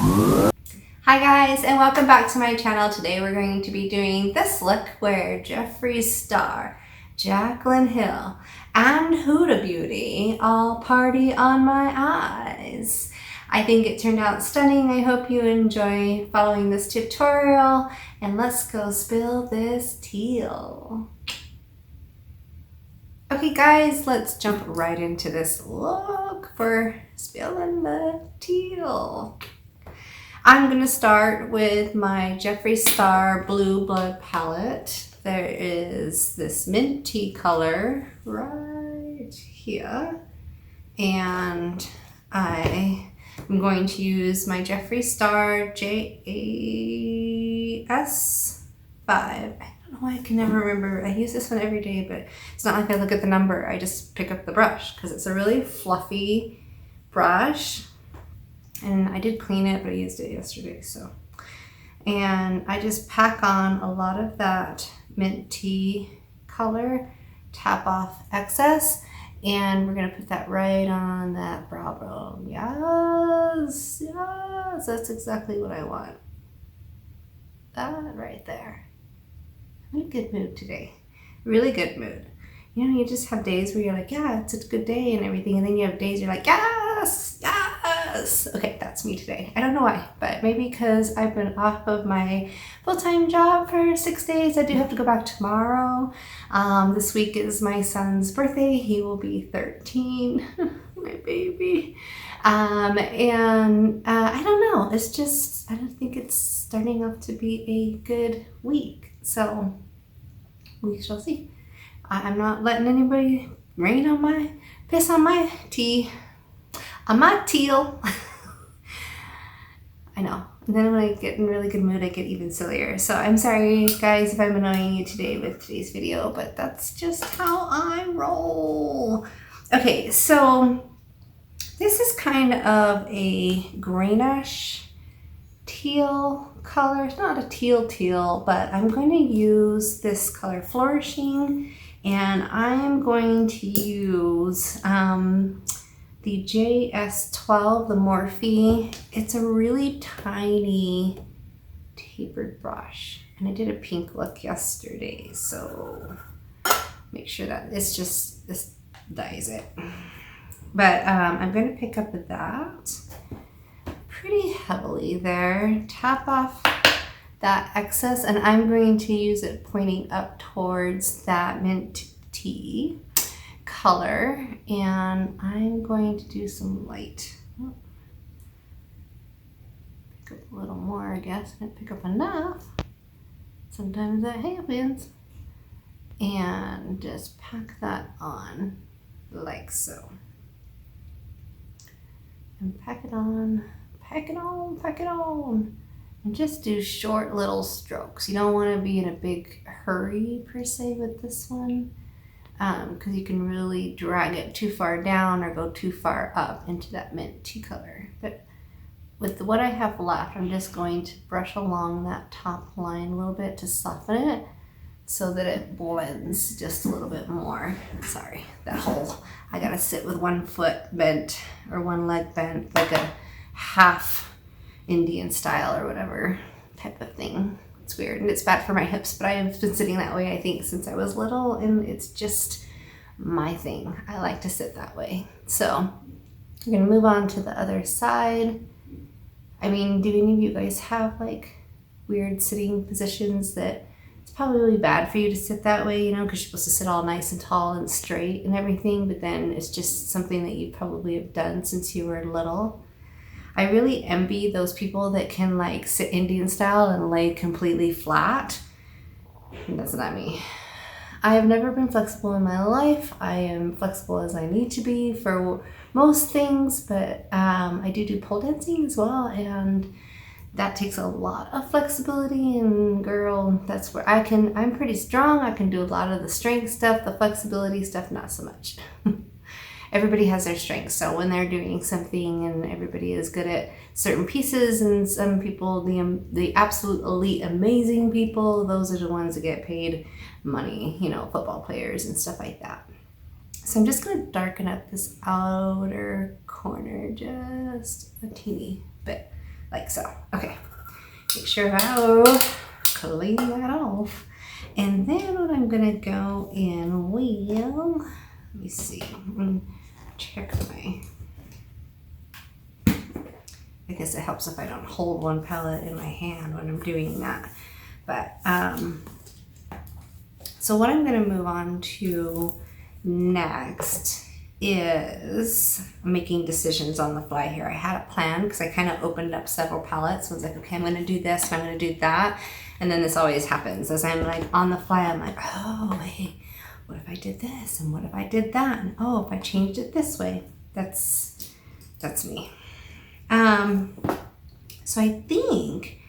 Hi guys, and welcome back to my channel. Today we're going to be doing this look where Jeffree Star, Jaclyn Hill, and Huda Beauty all party on my eyes. I think it turned out stunning. I hope you enjoy following this tutorial, and let's go spill this teal. Okay guys, let's jump right into this look for spilling the teal. I'm going to start with my Jeffree Star Blue Blood palette. There is this minty color right here. And I am going to use my Jeffree Star JAS5. I don't know why I can never remember. I use this one every day, but it's not like I look at the number. I just pick up the brush because it's a really fluffy brush. And I did clean it, but I used it yesterday, so. And I just pack on a lot of that mint tea color, tap off excess, and we're gonna put that right on that brow bone. Yes, yes, that's exactly what I want. That right there. I'm in a good mood today, really good mood. You know, you just have days where you're like, yeah, it's a good day and everything, and then you have days you're like, yes, yes. Okay, that's me today. I don't know why, but maybe because I've been off of my full-time job for 6 days. I do have to go back tomorrow. This week is my son's birthday. He will be 13, my baby. I don't know. It's just, I don't think it's starting off to be a good week. So we shall see. I'm not letting anybody piss on my tea. On my teal. I know. And then when I get in a really good mood, I get even sillier. So I'm sorry, guys, if I'm annoying you today with today's video, but that's just how I roll. Okay, so this is kind of a greenish teal color. It's not a teal, but I'm going to use this color Flourishing, and I'm going to use the JS12, the Morphe. It's a really tiny tapered brush, and I did a pink look yesterday, so make sure that it's just, this dyes it. But I'm going to pick up with that pretty heavily there, tap off that excess, and I'm going to use it pointing up towards that mint tea color, and I'm going to do some light. Pick up a little more, I guess. I didn't pick up enough. Sometimes that happens. And just pack that on like so. And pack it on, pack it on, pack it on. And just do short little strokes. You don't want to be in a big hurry per se with this one, because you can really drag it too far down or go too far up into that mint tea color. But with what I have left, I'm just going to brush along that top line a little bit to soften it so that it blends just a little bit more. Sorry, that whole, I gotta sit with one foot bent or one leg bent, like a half Indian style or whatever type of thing. It's weird and it's bad for my hips, but I have been sitting that way I think since I was little, and it's just my thing. I like to sit that way. So we're gonna move on to the other side. I mean, do any of you guys have like weird sitting positions that it's probably really bad for you to sit that way, you know, because you're supposed to sit all nice and tall and straight and everything, but then it's just something that you probably have done since you were little. I really envy those people that can like sit Indian style and lay completely flat. That's not me. I have never been flexible in my life. I am flexible as I need to be for most things, but I do pole dancing as well, and that takes a lot of flexibility, and girl, that's where I'm pretty strong. I can do a lot of the strength stuff, the flexibility stuff, not so much. Everybody has their strengths, so when they're doing something and everybody is good at certain pieces, and some people, the absolute elite amazing people, those are the ones that get paid money, you know, football players and stuff like that. So I'm just going to darken up this outer corner just a teeny bit. like so. Okay, make sure I'll clean that off. And then what I'm gonna go in with, let me see, I'm gonna check my, I guess it helps if I don't hold one palette in my hand when I'm doing that. But, so what I'm gonna move on to next is making decisions on the fly here. I had a plan because I kind of opened up several palettes. I was like, okay, I'm gonna do this and I'm gonna do that. And then this always happens as I'm like on the fly, I'm like, oh, hey, what if I did this? And what if I did that? And oh, if I changed it this way, that's me. So I think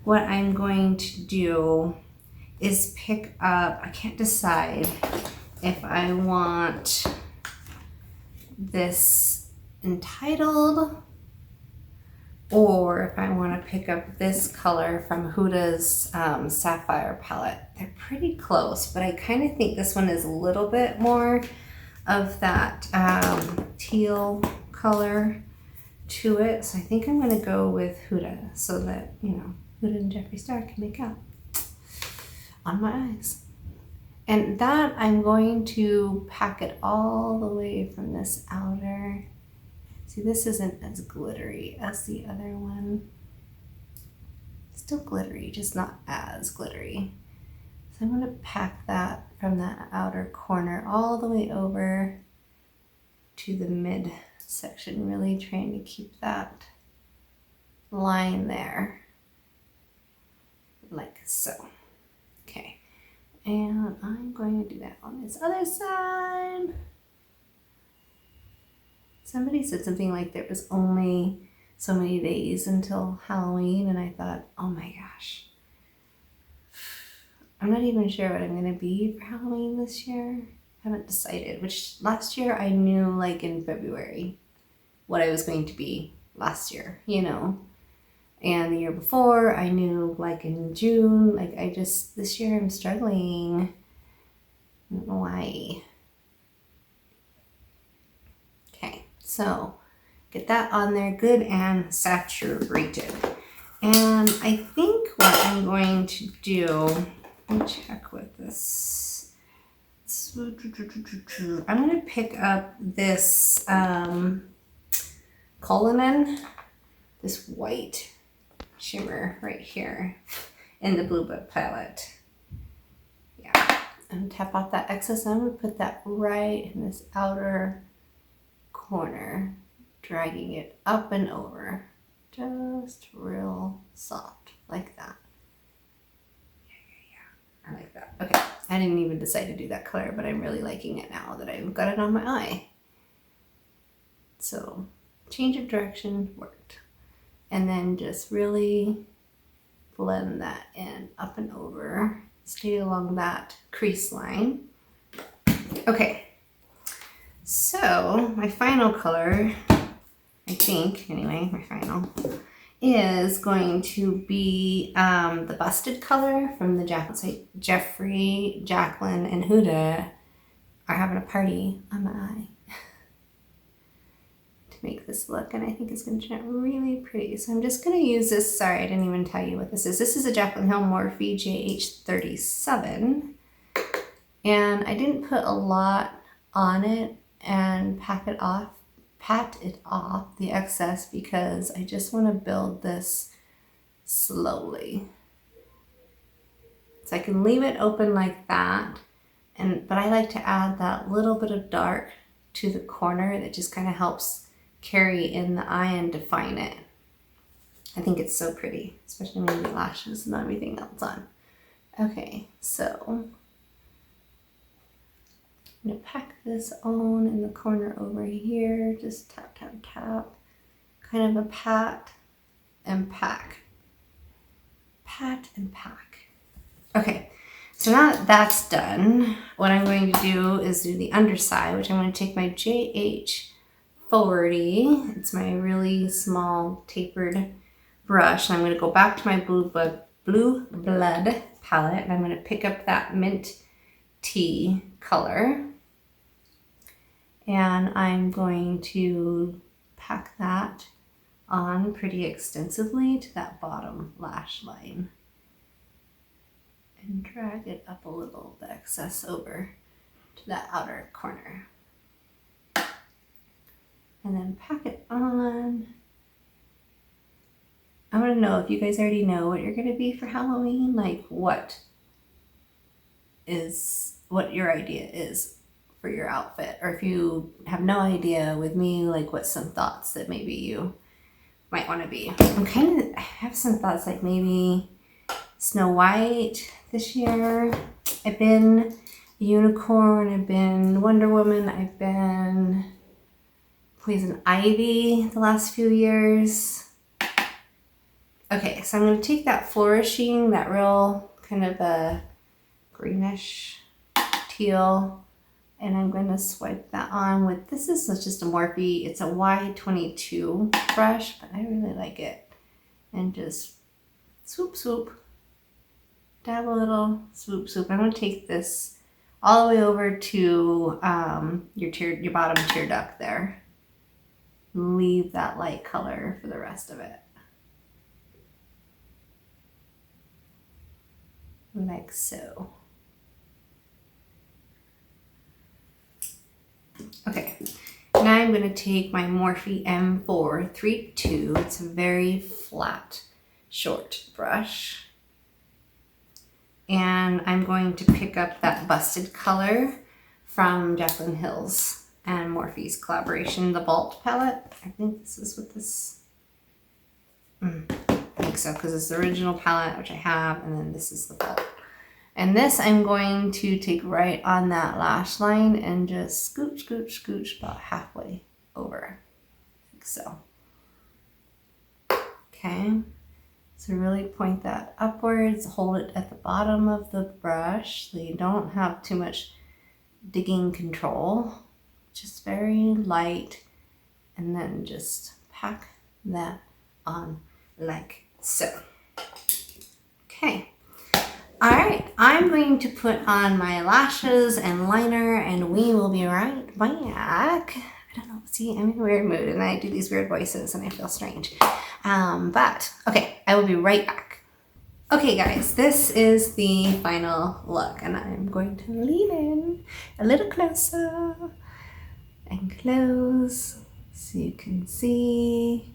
what I'm going to do is pick up, I can't decide if I want this entitled or if I want to pick up this color from Huda's Sapphire palette. They're pretty close, but I kind of think this one is a little bit more of that teal color to it. So I think I'm going to go with Huda so that, you know, Huda and Jeffree Star can make out on my eyes. And that I'm going to pack it all the way from this outer. See, this isn't as glittery as the other one. Still glittery, just not as glittery. So I'm going to pack that from that outer corner all the way over to the mid section, really trying to keep that line there, like so. Okay, and I'm going to do that on this other side. Somebody said something like there was only so many days until Halloween, and I thought, oh my gosh, I'm not even sure what I'm going to be for Halloween this year. I haven't decided, which last year I knew like in February what I was going to be last year, you know. And the year before I knew like in June, like this year I'm struggling. I don't know why. Okay, so get that on there good and saturated. And I think what I'm going to do, let me check with this. I'm going to pick up this Cullinan, this white shimmer right here in the Blue Book palette. Yeah, and tap off that excess. I'm going to put that right in this outer corner, dragging it up and over, just real soft like that. I like that. Okay, I didn't even decide to do that color, but I'm really liking it now that I've got it on my eye. So change of direction worked. And then just really blend that in up and over. Stay along that crease line. Okay, so my final color, I think, anyway, my final, is going to be the busted color from the Jeffree, Jacqueline, and Huda are having a party on my eye to make this look, and I think it's going to turn out really pretty. So I'm just going to use this. Sorry, I didn't even tell you what this is. This is a Jaclyn Hill Morphe JH37, and I didn't put a lot on it and pat it off the excess because I just want to build this slowly. So I can leave it open like that, but I like to add that little bit of dark to the corner that just kind of helps carry in the eye and define it. I think it's so pretty, especially when you get lashes and everything else on. Okay, so I'm going to pack this on in the corner over here. Just tap, tap, tap. Kind of a pat and pack. Pat and pack. Okay, so now that that's done, what I'm going to do is do the underside, which I'm going to take my JH40. It's my really small tapered brush. And I'm going to go back to my Blue Blood palette, and I'm going to pick up that mint tea color. And I'm going to pack that on pretty extensively to that bottom lash line. And drag it up a little, the excess over to that outer corner. And then pack it on. I want to know if you guys already know what you're going to be for Halloween, like what your idea is for your outfit, or if you have no idea with me, like what's some thoughts that maybe you might want to be. I have some thoughts like maybe Snow White this year. I've been a unicorn, I've been Wonder Woman, I've been Poison Ivy the last few years. Okay, so I'm going to take that flourishing, that real kind of a greenish teal, and I'm going to swipe that on with, this is just a Morphe, it's a Y22 brush, but I really like it. And just swoop, swoop, dab a little, swoop, swoop. I'm going to take this all the way over to your bottom tear duct there. Leave that light color for the rest of it. Like so. Okay, now I'm going to take my Morphe M432. It's a very flat, short brush. And I'm going to pick up that Busted color from Jaclyn Hill's and Morphe's collaboration, the Vault palette. I think this is what this... I think so, because it's the original palette, which I have, and then this is the Vault. And this I'm going to take right on that lash line and just scooch, scooch, scooch about halfway over, like so. Okay, so really point that upwards, hold it at the bottom of the brush so you don't have too much digging control. Just very light, and then just pack that on like so. Okay. All right, I'm going to put on my lashes and liner, and we will be right back. I don't know, see, I'm in a weird mood, and I do these weird voices, and I feel strange. But, okay, I will be right back. Okay, guys, this is the final look, and I'm going to lean in a little closer and close so you can see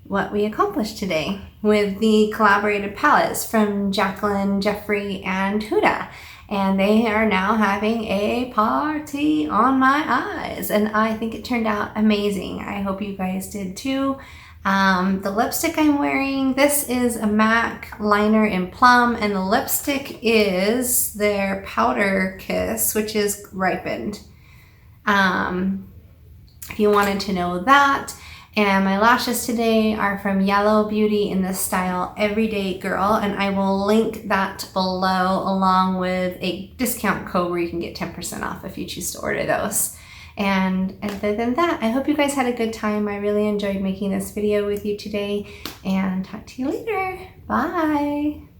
what we accomplished today with the collaborated palettes from Jaclyn, Jeffree, and Huda. And they are now having a party on my eyes, and I think it turned out amazing. I hope you guys did too. The lipstick I'm wearing, this is a MAC liner in Plum, and the lipstick is their Powder Kiss, which is ripened. If you wanted to know that. And my lashes today are from Yellow Beauty in the style Everyday Girl, and I will link that below along with a discount code where you can get 10% off if you choose to order those. And other than that, I hope you guys had a good time. I really enjoyed making this video with you today, and talk to you later. Bye.